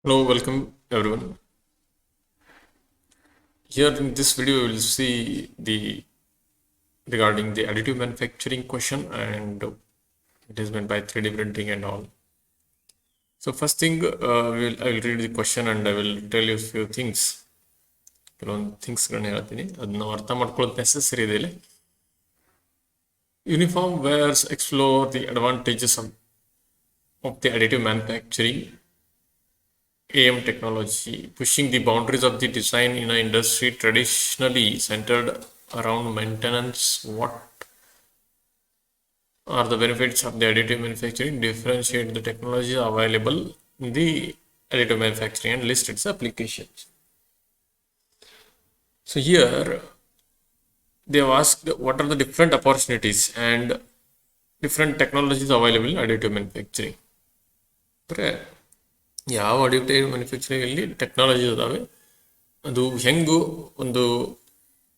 Hello, welcome everyone. Here in this video, we will see the regarding the additive manufacturing question, and it is meant by 3D printing and all. So first thing, I will read the question and I will tell you a few things. ಕೆಲವೊಂದು ಥಿಂಗ್ಸ್ಗಳನ್ನ ಹೇಳ್ತೀನಿ, ಅದನ್ನ ಅರ್ಥ ಮಾಡ್ಕೊಳ್ಳೋದು necessary ಇದೆ ಇಲ್ಲಿ. Uniform wares explore the advantages of the additive manufacturing AM technology, pushing the boundaries of the design in an industry traditionally centered around maintenance. What are the benefits of the additive manufacturing? Differentiate the technology available in the additive manufacturing and list its applications. So here they have asked what are the different opportunities and different technologies available in additive manufacturing. ಯಾವ additive manufacturing ಅಲ್ಲಿ technology ಇದಾವೆ, ಅದು ಹೆಂಗು ಒಂದು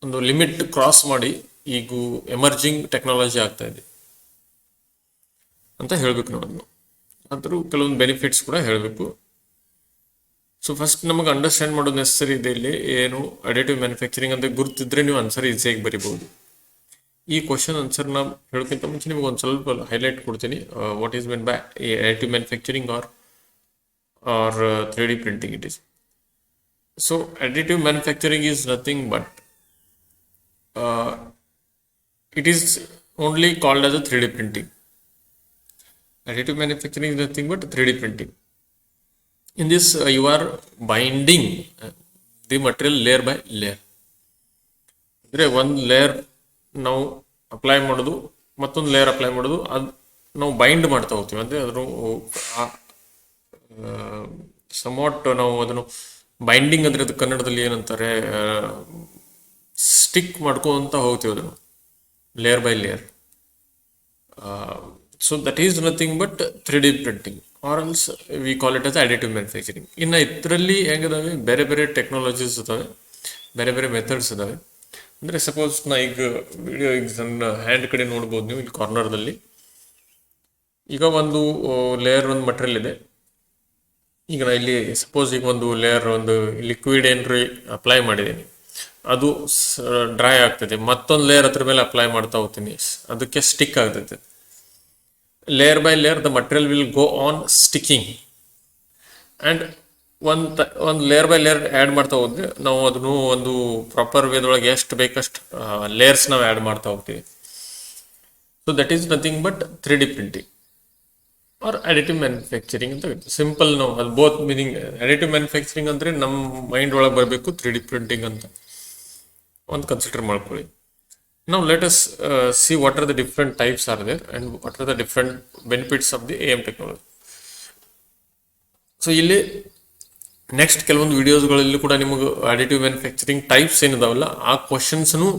ಒಂದು limit cross ಮಾಡಿ ಈಗ emerging technology ಆಗ್ತಾ ಇದೆ ಅಂತ ಹೇಳ್ಬೇಕು. ನಾವು ಅದ್ರ ಕೆಲವೊಂದು ಬೆನಿಫಿಟ್ಸ್ ಕೂಡ ಹೇಳಬೇಕು. ಸೊ ಫಸ್ಟ್ ನಮಗೆ ಅಂಡರ್ಸ್ಟ್ಯಾಂಡ್ ಮಾಡೋದು ನೆಸಸರಿ ಇದೆ. ಇಲ್ಲಿ ಏನು ಅಡಿಟಿವ್ ಮ್ಯಾನುಫ್ಯಾಕ್ಚರಿಂಗ್ ಅಂತ ಗುರುತಿದ್ರೆ ನೀವು ಆನ್ಸರ್ ಈಸಿಯಾಗಿ ಬರಿಬಹುದು. ಈ ಕ್ವಶನ್ ಆನ್ಸರ್ ನಾವು ಹೇಳೋಕ್ಕಿಂತ ಮುಂಚೆ ನಿಮಗೆ ಒಂದು ಸ್ವಲ್ಪ ಹೈಲೈಟ್ ಕೊಡ್ತೀನಿ. What is men by additive manufacturing or 3D printing it is. So additive manufacturing is nothing but it is only called as a 3D printing. Additive manufacturing is nothing but 3D printing. In this you are binding the material layer by layer. ಅಂದ್ರೆ ಒಂದು layer ನಾವು apply ಮಾಡೋದು, ಮತ್ತೊಂದು layer apply ಮಾಡೋದು, ಅದು ನಾವು bind ಮಾಡ್ತಾ ಹೋಗ್ತೀವಿ. ಅಂದರೆ ಅದ್ರ ಸಮವಾಟ್ ನಾವು ಅದನ್ನು ಬೈಂಡಿಂಗ್ ಅಂದ್ರೆ ಅದು ಕನ್ನಡದಲ್ಲಿ ಏನಂತಾರೆ, ಸ್ಟಿಕ್ ಮಾಡ್ಕೊಂತ ಹೋಗ್ತೀವಿ ಅದನ್ನು layer by layer. So that is nothing but 3D printing or else we call it as additive manufacturing. ಇನ್ನು ಇದರಲ್ಲಿ ಹೆಂಗಿದಾವೆ, ಬೇರೆ ಬೇರೆ ಟೆಕ್ನಾಲಜೀಸ್ ಇದಾವೆ, ಬೇರೆ ಬೇರೆ ಮೆಥಡ್ಸ್ ಇದಾವೆ. ಅಂದರೆ ಸಪೋಸ್ ನಾ ಈಗ ವಿಡಿಯೋ ಈಗ ನನ್ನ ಹ್ಯಾಂಡ್ ಕಡೆ ನೋಡ್ಬೋದು ನೀವು ಇಲ್ಲಿ ಕಾರ್ನರ್ದಲ್ಲಿ. ಈಗ ಒಂದು ಲೇಯರ್ ಒಂದು ಮಟೀರಿಯಲ್ ಇದೆ. ಈಗ ನಾ ಇಲ್ಲಿ ಸಪೋಸ್ ಈಗ ಒಂದು ಲೇಯರ್ ಒಂದು ಲಿಕ್ವಿಡ್ ಏನ್ರಿ ಅಪ್ಲೈ ಮಾಡಿದ್ದೀನಿ, ಅದು ಡ್ರೈ ಆಗ್ತದೆ. ಮತ್ತೊಂದು ಲೇಯರ್ ಅದ್ರ ಮೇಲೆ ಅಪ್ಲೈ ಮಾಡ್ತಾ ಹೋಗ್ತೀನಿ, ಅದಕ್ಕೆ ಸ್ಟಿಕ್ ಆಗ್ತೈತೆ. Layer by layer the material will go on sticking. And ಒಂದು ಲೇಯರ್ ಬೈ ಲೇಯರ್ ಆ್ಯಡ್ ಮಾಡ್ತಾ ಹೋದ್ರೆ ನಾವು ಅದನ್ನು ಒಂದು ಪ್ರಾಪರ್ ವೇದೊಳಗೆ ಎಷ್ಟು ಬೇಕಷ್ಟು ಲೇಯರ್ಸ್ ನಾವು ಆ್ಯಡ್ ಮಾಡ್ತಾ ಹೋಗ್ತೀವಿ. So that is nothing but 3D printing or additive manufacturing ಅಂತ. ಸಿಂಪಲ್ ನಾವು ಅದು ಬೋತ್ ಮೀನಿಂಗ್. ಅಡಿಟಿವ್ ಮ್ಯಾನುಫ್ಯಾಕ್ಚರಿಂಗ್ ಅಂದರೆ ನಮ್ಮ ಮೈಂಡ್ ಒಳಗೆ ಬರಬೇಕು, 3D ಪ್ರಿಂಟಿಂಗ್ ಅಂತ ಒಂದು ಕನ್ಸಿಡರ್ ಮಾಡ್ಕೊಳ್ಳಿ. ನಾವು let us see what are the different types are there and what are the different benefits of the AM technology. So ಇಲ್ಲಿ ನೆಕ್ಸ್ಟ್ ಕೆಲವೊಂದು ವಿಡಿಯೋಸ್ಗಳಲ್ಲಿ ಕೂಡ ನಿಮಗೆ ಅಡಿಟಿವ್ ಮ್ಯಾನುಫ್ಯಾಕ್ಚರಿಂಗ್ ಟೈಪ್ಸ್ ಏನಿದಾವಲ್ಲ ಆ ಕ್ವಶನ್ಸ್ನು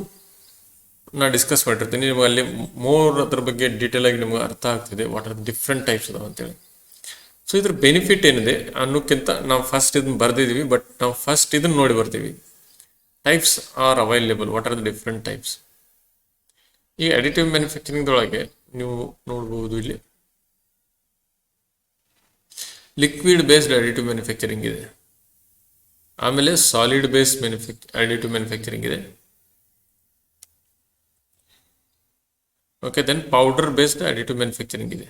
ನಾ ಡಿಸ್ಕಸ್ ಮಾಡಿರ್ತೀನಿ. ನಿಮಗೆ ಅಲ್ಲಿ ಮೋರ್ ಅದ್ರ ಬಗ್ಗೆ ಡೀಟೇಲ್ ಆಗಿ ನಿಮ್ಗೆ ಅರ್ಥ ಆಗ್ತಿದೆ ವಾಟ್ ಆರ್ ಡಿಫ್ರೆಂಟ್ ಟೈಪ್ಸ್ ಅದಾವ ಅಂತೇಳಿ. ಸೊ ಇದ್ರ ಬೆನಿಫಿಟ್ ಏನಿದೆ ಅನ್ನೋಕ್ಕಿಂತ ನಾವು ಫಸ್ಟ್ ಇದನ್ನ ಬರ್ದಿದ್ದೀವಿ, ಬಟ್ ನಾವು ಫಸ್ಟ್ ಇದನ್ನ ನೋಡಿ ಬರ್ತೀವಿ. Types are available, what are the different types. ಈ ಅಡಿಟಿವ್ ಮ್ಯಾನುಫ್ಯಾಕ್ಚರಿಂಗ್ದೊಳಗೆ ನೀವು ನೋಡ್ಬೋದು, ಇಲ್ಲಿ ಲಿಕ್ವಿಡ್ ಬೇಸ್ಡ್ ಅಡಿಟಿವ್ ಮ್ಯಾನುಫ್ಯಾಕ್ಚರಿಂಗ್ ಇದೆ, ಆಮೇಲೆ ಸಾಲಿಡ್ ಬೇಸ್ಡ್ ಅಡಿಟಿವ್ ಮ್ಯಾನುಫ್ಯಾಕ್ಚರಿಂಗ್ ಇದೆ. Okay, then powder based additive manufacturing ಇದೆ.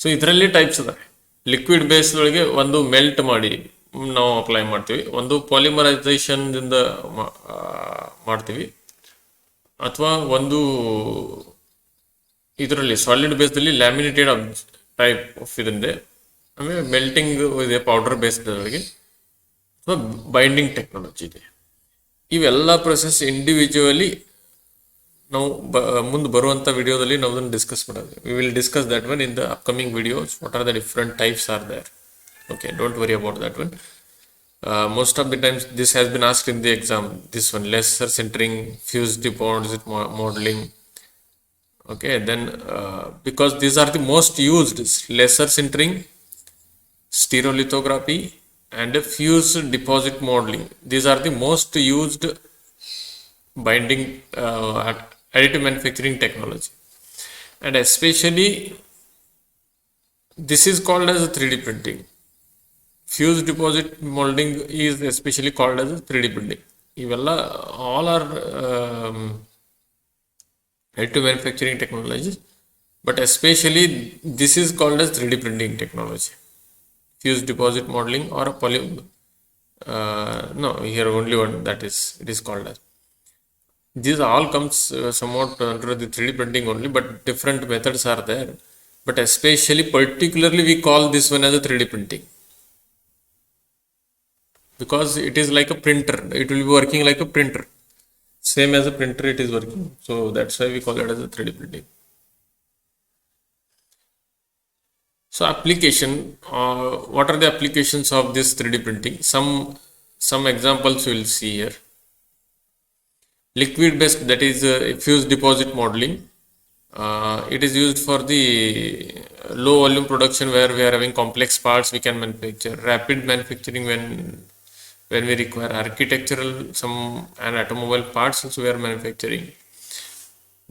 ಸೊ ಇದರಲ್ಲಿ ಟೈಪ್ಸ್ ಅದಾವೆ. ಲಿಕ್ವಿಡ್ ಬೇಸ್ಡ್ ಒಳಗೆ ಒಂದು ಮೆಲ್ಟ್ ಮಾಡಿ ನಾವು ಅಪ್ಲೈ ಮಾಡ್ತೀವಿ, ಒಂದು ಪಾಲಿಮರೈಸೇಷನ್ ದಿಂದ ಮಾಡ್ತೀವಿ, ಅಥವಾ ಒಂದು ಇದರಲ್ಲಿ ಸಾಲಿಡ್ ಬೇಸ್ದಲ್ಲಿ ಲ್ಯಾಮಿನೇಟೆಡ್ ಟೈಪ್ ಆಫ್ ಇದೊಂದೇ. ಆಮೇಲೆ ಮೆಲ್ಟಿಂಗ್ ಇದೆ ಪೌಡರ್ ಬೇಸ್ಡ್ ಒಳಗೆ, ಅಥವಾ ಬೈಂಡಿಂಗ್ ಟೆಕ್ನಾಲಜಿ ಇದೆ. ಇವೆಲ್ಲ ಪ್ರೊಸೆಸ್ ಇಂಡಿವಿಜುವಲಿ ನಾವು ಮುಂದೆ ಬರುವಂಥ ವಿಡಿಯೋದಲ್ಲಿ ನಾವು ಅದನ್ನು ಡಿಸ್ಕಸ್ ಮಾಡೋದು. We will discuss that one in the upcoming videos. What are the different types are there. Okay, don't worry about that one. Most of the times this has been asked in the exam. This one, laser sintering, fused deposit modeling. Okay, then because these are the most used, laser sintering, stereolithography and fused deposit modeling. These are the most used binding additive manufacturing technology, and especially this is called as a 3D printing. Fuse deposit molding is especially called as 3D printing. ಇವೆಲ್ಲ all are additive manufacturing technologies, but especially this is called as 3D printing technology. Fuse deposit modeling or no, here only one that is it is called as. These all comes somewhat under the 3D printing only, but different methods are there. But especially, particularly, we call this one as a 3D printing because it is like a printer. It will be working like a printer, same as a printer. It is working, so that's why we call it as a 3D printing. So, application. What are the applications of this 3D printing? Some examples we will see here. Liquid based, that is fuse deposit modeling. It is used for the low volume production where we are having complex parts we can manufacture. Rapid manufacturing when we require architectural and automobile parts also we are manufacturing.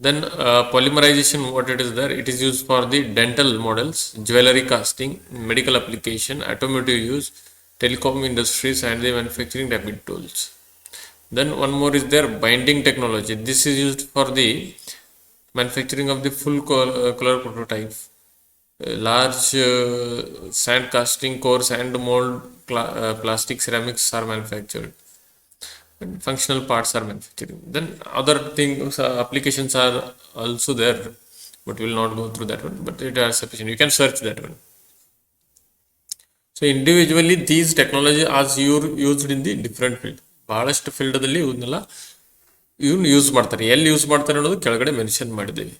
Then polymerization, what it is there, it is used for the dental models, jewelry casting, medical application, automotive use, telecom industries, and the manufacturing rapid tools. Then one more is there, binding technology. This is used for the manufacturing of the full color prototype. Large sand casting, core sand mold, plastic ceramics are manufactured. And functional parts are manufactured. Then other things, applications are also there, but we will not go through that one. But it is sufficient. You can search that one. So individually, these technology are used in the different field. ಬಹಳಷ್ಟು ಫೀಲ್ಡಲ್ಲಿ ಇವನ್ನೆಲ್ಲ use ಮಾಡ್ತಾರೆ. ಎಲ್ಲಿ use ಮಾಡ್ತಾರೆ ಅನ್ನೋದು ಕೆಳಗಡೆ mention ಮಾಡಿದ್ದೀವಿ.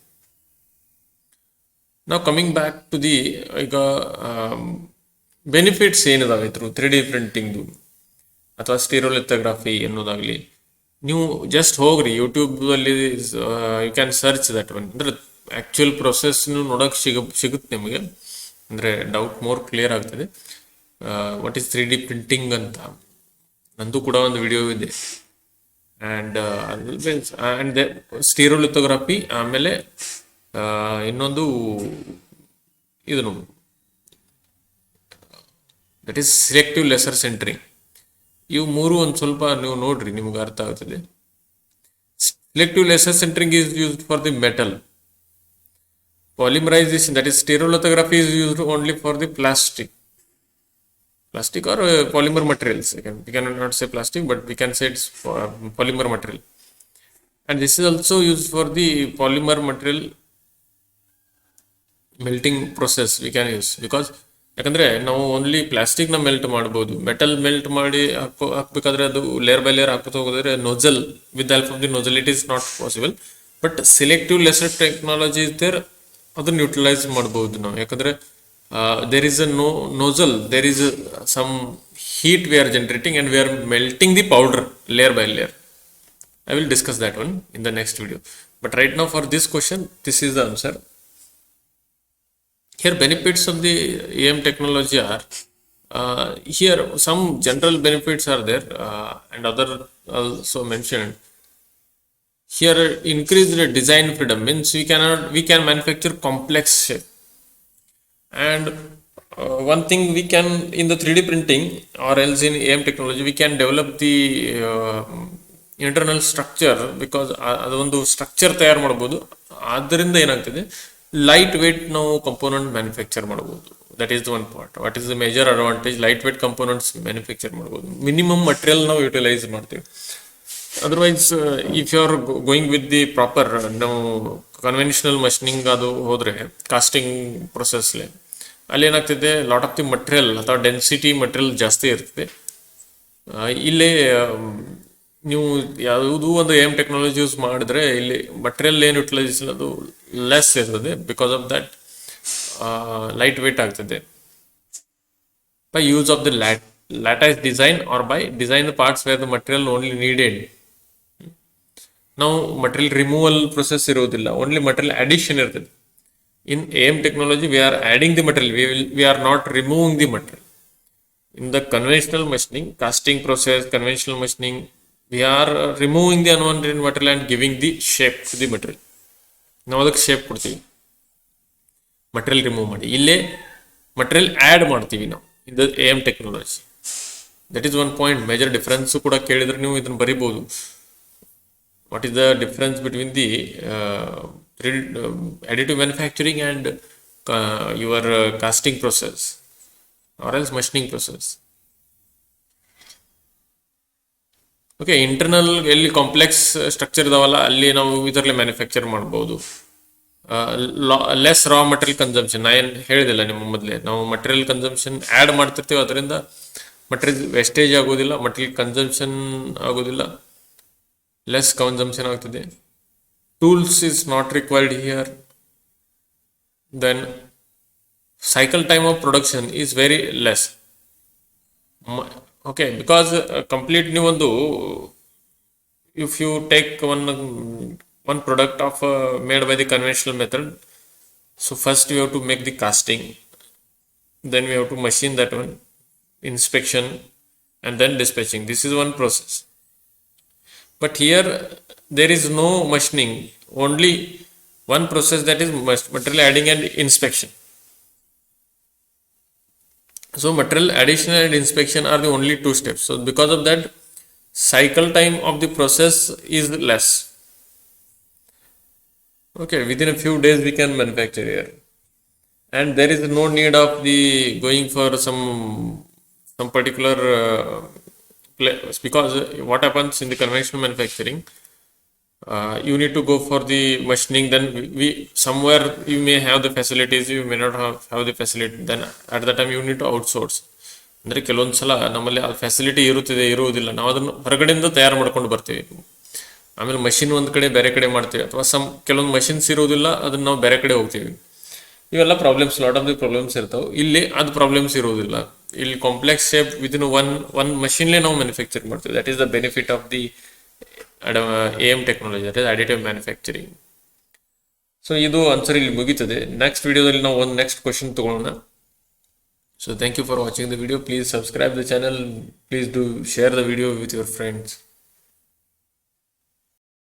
ನಾವು ಕಮಿಂಗ್ ಬ್ಯಾಕ್ ಟು ದಿ ಈಗ ಬೆನಿಫಿಟ್ಸ್ ಏನಿದಾವೆ ಇದ್ರು 3D ಪ್ರಿಂಟಿಂಗ್ದು ಅಥವಾ ಸ್ಟೀರಿಯೋಲಿಥೋಗ್ರಫಿ ಅನ್ನೋದಾಗಲಿ, ನೀವು ಜಸ್ಟ್ ಹೋಗ್ರಿ ಯೂಟ್ಯೂಬಲ್ಲಿ, you can search that one. ಅಂದರೆ ಆ್ಯಕ್ಚುಯಲ್ ಪ್ರೊಸೆಸ್ನು ನೋಡೋಕೆ ಸಿಗುತ್ತೆ ನಿಮಗೆ, ಅಂದರೆ ಡೌಟ್ ಮೋರ್ ಕ್ಲಿಯರ್ ಆಗ್ತದೆ. ವಾಟ್ ಈಸ್ 3D ಪ್ರಿಂಟಿಂಗ್ ಅಂತ ನಂದು ಕೂಡ ಒಂದು ವಿಡಿಯೋ ಇದೆ. ಆ್ಯಂಡ್ ಸ್ಟೀರಿಯೋಲಿಥೋಗ್ರಫಿ, ಆಮೇಲೆ ಇನ್ನೊಂದು ಇದನ್ನು that is selective laser sintering. ಇವು ಮೂರು ಒಂದು ಸ್ವಲ್ಪ ನೀವು ನೋಡ್ರಿ, ನಿಮ್ಗೆ ಅರ್ಥ ಆಗ್ತದೆ. Selective laser sintering is used for the metal. Polymerization, that is stereolithography, is used only for the plastic or polymer materials. We cannot say plastic, but we can say it's polymer material. And this is also used for the polymer material melting process we can use, because ಯಾಕಂದರೆ ನಾವು only ಪ್ಲಾಸ್ಟಿಕ್ನ melt ಮಾಡ್ಬೋದು. Metal melt ಮಾಡಿ ಹಾಕಬೇಕಾದ್ರೆ ಅದು layer by layer ಹಾಕೋತಾ ಹೋಗೋದ್ರೆ nozzle, with help of the nozzle it is not possible. But selective laser technology is there, ಅದನ್ನು ಯುಟಿಲೈಸ್ ಮಾಡ್ಬೋದು ನಾವು. ಯಾಕಂದರೆ there is a nozzle, there is some heat we are generating and we are melting the powder layer by layer. I will discuss that one in the next video. But right now for this question, this is the answer. Here benefits of the AM technology are, here some general benefits are there, and other also mentioned. Here increased design freedom means we can manufacture complex shape. And one thing we can, in the 3D printing or else in AM technology, we can develop the internal structure, because ಅದೊಂದು structure ತಯಾರು ಮಾಡ್ಬೋದು. ಆದ್ದರಿಂದ ಏನಾಗ್ತದೆ, light weight ನಾವು component manufacture ಮಾಡ್ಬೋದು. That is the one part. What is the major advantage? Light weight components manufacture ಮಾಡ್ಬೋದು. Minimum material ನಾವು utilise ಮಾಡ್ತೀವಿ. Otherwise if you are going with the proper, ನಾವು ಕನ್ವೆನ್ಷನಲ್ ಮಷಿನಿಂಗ್ ಅದು ಹೋದರೆ, casting ಪ್ರೊಸೆಸ್ಲೆ ಅಲ್ಲಿ ಏನಾಗ್ತಿದೆ, ಲಾಟ್ ಆಫ್ ದಿ ಮಟೀರಿಯಲ್ ಅಥವಾ ಡೆನ್ಸಿಟಿ ಮಟೀರಿಯಲ್ ಜಾಸ್ತಿ ಇರ್ತದೆ. ಇಲ್ಲಿ ನೀವು ಯಾವುದೂ ಒಂದು AM ಟೆಕ್ನಾಲಜಿ ಯೂಸ್ ಮಾಡಿದ್ರೆ ಇಲ್ಲಿ ಮಟೀರಿಯಲ್ ಏನು ಯುಟಿಲೈಸೇಷನ್ ಅದು ಲೆಸ್ ಇರ್ತದೆ. Because of that light weight ಆಗ್ತದೆ. By use of the lattice design or by design the parts where the material only needed. Now material removal process ಇರೋದಿಲ್ಲ, only material addition ಇರ್ತದೆ. In AM technology we are adding the material, we are not removing the material. In the conventional machining, casting process, conventional machining, we are removing the unwanted material and giving the shape to the material. ನಾವು ಅದಕ್ಕೆ shape ಕೊಡ್ತೀವಿ, material remove ಮಾಡಿ. ಇಲ್ಲೇ material add ಮಾಡ್ತೀವಿ ನಾವು. in the AM technology. That is one point. Major difference ಕೂಡ ಕೇಳಿದ್ರೆ ನೀವು ಇದನ್ನು ಬರಿಬಹುದು. What is the difference between the additive manufacturing and your casting process or else machining process? Okay, internal ಎಲ್ಲಿ complex structure ಇದಾವಲ್ಲ ಅಲ್ಲಿ ನಾವು ಇದರಲ್ಲಿ ಮ್ಯಾನುಫ್ಯಾಕ್ಚರ್ ಮಾಡ್ಬೋದು. Less raw material consumption. ನಾ ಏನು ಹೇಳಿದಿಲ್ಲ ನಿಮ್ಮ ಮೊದಲೇ, ನಾವು ಮಟೀರಿಯಲ್ ಕನ್ಸಂಪ್ಷನ್ ಆ್ಯಡ್ ಮಾಡ್ತಿರ್ತೀವಿ, ಅದರಿಂದ ಮಟೀರಿಯಲ್ ವೇಸ್ಟೇಜ್ ಆಗೋದಿಲ್ಲ, ಮಟೀರಿಯಲ್ ಕನ್ಸಂಪ್ಷನ್ ಆಗೋದಿಲ್ಲ, ಲೆಸ್ ಕನ್ಸಂಪ್ಷನ್ ಆಗ್ತದೆ. Tools is not required here. Then cycle time of production is very less. Okay, because complete new one, if you take one product of made by the conventional method, so first we have to make the casting, then we have to machine that one, inspection, and then dispatching. This is one process. But here there is no machining, only one process, that is material adding and inspection. So material addition and inspection are the only two steps. So because of that, cycle time of the process is less. Okay, within a few days we can manufacture here, and there is no need of the going for some particular place, because what happens in the conventional manufacturing, you need to go for the machining, then we somewhere you may have the facilities, you may not have the facility, then at that time you need to outsource. ಅಂದರೆ ಕೆಲವೊಂದು ಸಲ ನಮ್ಮಲ್ಲಿ ಆ facility ಇರುವುದಿಲ್ಲ, ನಾವು ಅದನ್ನು ಹೊರಗಡೆಯಿಂದ ತಯಾರು ಮಾಡ್ಕೊಂಡು ಬರ್ತೀವಿ. ಆಮೇಲೆ ಮಷಿನ್ ಒಂದು ಕಡೆ ಬೇರೆ ಕಡೆ ಮಾಡ್ತೀವಿ, ಅಥವಾ ಕೆಲವೊಂದು ಮಷಿನ್ಸ್ ಇರುವುದಿಲ್ಲ, ಅದನ್ನು ನಾವು ಬೇರೆ ಕಡೆ ಹೋಗ್ತೀವಿ. ಇವೆಲ್ಲ problems, lot of the problems ಇರ್ತಾವೆ. ಇಲ್ಲಿ ಅದು ಪ್ರಾಬ್ಲಮ್ಸ್ ಇರುವುದಿಲ್ಲ. ಇಲ್ಲಿ ಕಾಂಪ್ಲೆಕ್ಸ್ ಶೇಪ್ ವಿದಿನ್ ಒನ್ ಮಷಿನ್ಲೇ ನಾವು ಮ್ಯಾನುಫ್ಯಾಕ್ಚರ್ ಮಾಡ್ತೀವಿ. That is the benefit of the AM technology, that is additive manufacturing. So ಇದು ಆನ್ಸರ್ ಇಲ್ಲಿ ಮುಗೀತದೆ. ನೆಕ್ಸ್ಟ್ ವಿಡಿಯೋದಲ್ಲಿ ನಾವು ಒಂದು ನೆಕ್ಸ್ಟ್ ಕ್ವಶನ್ ತಗೊಳ್ಳೋಣ. So thank you for watching the video. Please subscribe the channel. Please do share the video with your friends.